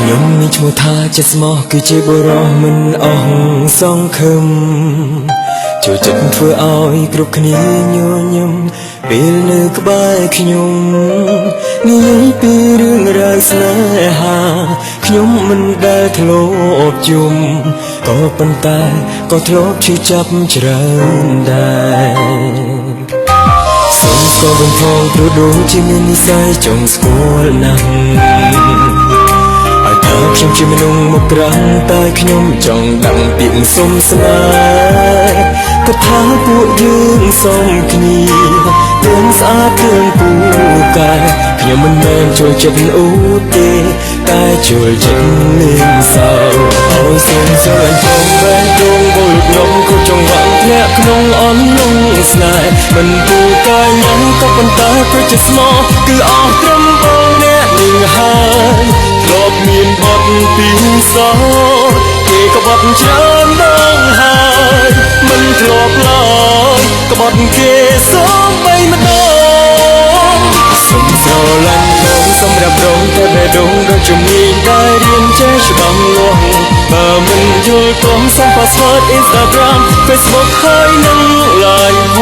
ខ្ញុំមានឈ្មោះថាចិត្តស្មោះគឺជាបុរសមិនអស់សង្ឃឹមចូលចិត្តធ្វើឲ្យគ្រប់គ្នាញញឹមពេលនៅក្បែរខ្ញុំនិយាយពីរឿងរ៉ាវស្នេហាខ្ញុំមិនដែលធ្លាប់ជុំក៏ប៉ុន្តែក៏ធ្លាប់ឈឺចាប់ច្រើនដែរសូមស្គាល់បំផងព្រោះដូចជាមាននិស្ស័យចង់ស្គាល់ណាស់ខ្ញុំជាមនុស្សមកក្រាំងតែខ្ញុំចង់ដឹងពាក្យសុំស្នេហ៍ក៏ថាពួកយើងសុំគ្នាទាំងស្អាតទាំងពូកែខ្ញុំមិនមែនចូលចិត្តអូទេតែចូលចិត្តលេងសើចឲ្យសូមស្រឡាញ់ផងបែរទ្រង់បុលខ្ញុំក៏ចង់វ៉ាន់ធ្លាក់ក្នុងអន់លងស្នេហ៍មិនពូកែញ៉ាំក៏ប៉ុន្តែក៏ជាស្មោះគឺអស់ត្រឹមបងអ្នកនឹងហើយធ្លាប់មានបទពីសោគេក៏បត់ច្រើនដងហើយមិនធ្លាប់ឡើយក៏បត់គេសូមបីម្ដងសូមស្រឡាញ់បងសម្រាប់រងតែបេះដូងដូចជំនាញដែលរៀនចេះច្បាស់លាស់បើមិនយល់កុំសុំ password Instagram Facebook ហើយនឹង Line ផ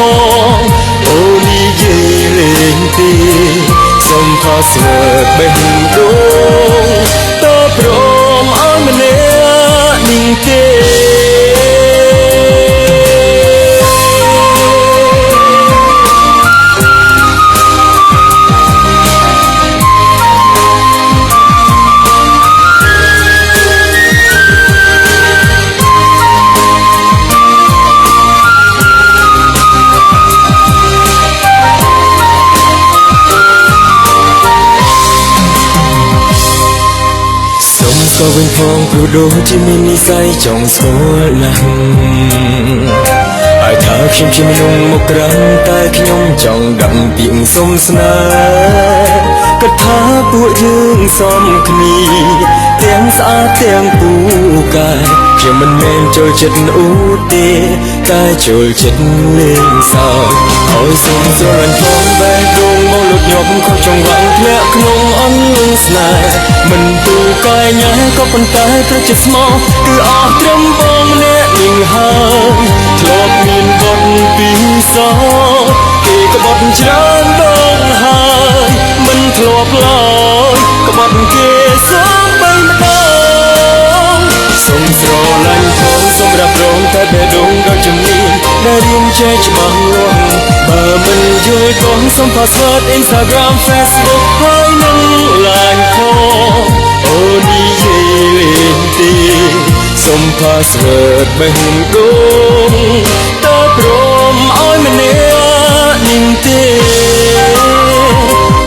ងអូនិយាយលេងទីសុំ password បេះដូងតព្រមឲ្យម្នាក់នឹងគេក៏វិញផងព្រោះដូចជាមាននិស្ស័យចង់ស្គាល់ណាស់ហើយថាខ្ញុំជាមនុស្សមកក្រាំងតែខ្ញុំចង់ដឹងពាក្យសុំស្នេហ៍ក៏ថាពួកយើងសមគ្នាទាំងស្អាតទាំងពូកែខ្ញុំមិនមែនចូលចិត្តអូទេតែចូលចិត្តលេងសើចឲ្យសូមស្រឡាញ់ផងបែរទ្រង់មកលុតញាប់ខុសចង្វាក់ធ្លាក់ក្នុងអន្លង់ស្នេហ៍មិនពូកែញ៉ែក៏ប៉ុន្តែត្រូវចិត្តស្មោះគឺអស់ត្រឹមបងម្នាក់នឹងហើយធ្លាប់មានបទពីសោគេក៏បត់ច្រើនដងហើយមិនធ្លាប់ឡើយក៏បត់គេសូមបីម្ដងសូមស្រឡាញ់ផងសម្រាប់រងតែបេះដូងដូចជំនាញដែលរៀនចេះច្បាស់លាស់បើមិនយល់ក៏សុំ password Instagram Facebook ហើយនឹង Line ផងអូនិយាយលេងទីសុំ password បេះដូងតព្រមឲ្យម្នាក់នឹងទេ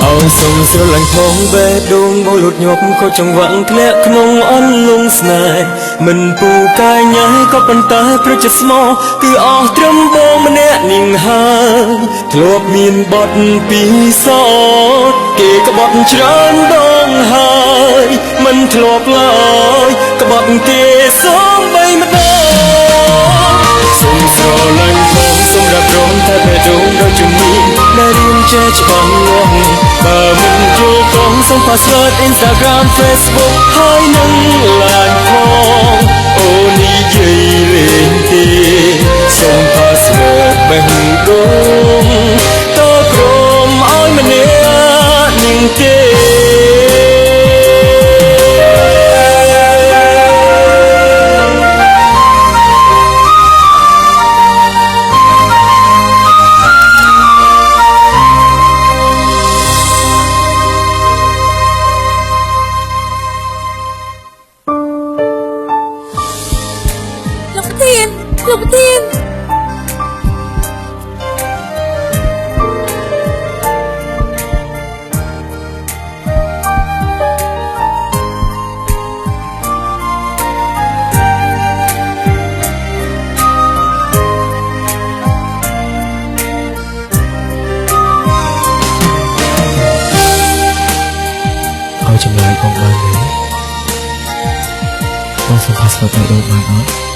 ឲ្យសូមស្រឡាញ់ផងបេះដូងបុលុតញាប់ក៏ចង្វាក់ធ្លាក់ក្នុងអន្លង់ស្នេហ៍មិនពូកែញ៉ែក៏ប៉ុន្តែព្រោះចិត្តស្មោះគឺអស់ត្រឹមបងម្នាក់នឹងហើយធ្លាប់មានបទពីសោគេក៏បត់ច្រើនដងហើយមិនធ្លាប់ឡើយក៏បត់គេសូមបីម្ដងសូមស្រឡាញ់ផងសម្រាប់រងតែបេះដូងដូចជំនាញដែលរៀនចេះច្បាស់លាស់បើមិនយល់ក៏សុំ password Instagram Facebook ហើយនឹង Line ផងអូនិយាយលេងទេសុំ password បេះដូងតព្រមឲ្យម្នាក់នឹងទេលោកប្រធានឲ្យចម្លើយបងបានទេបងសុំ password បេះដូងបានអត់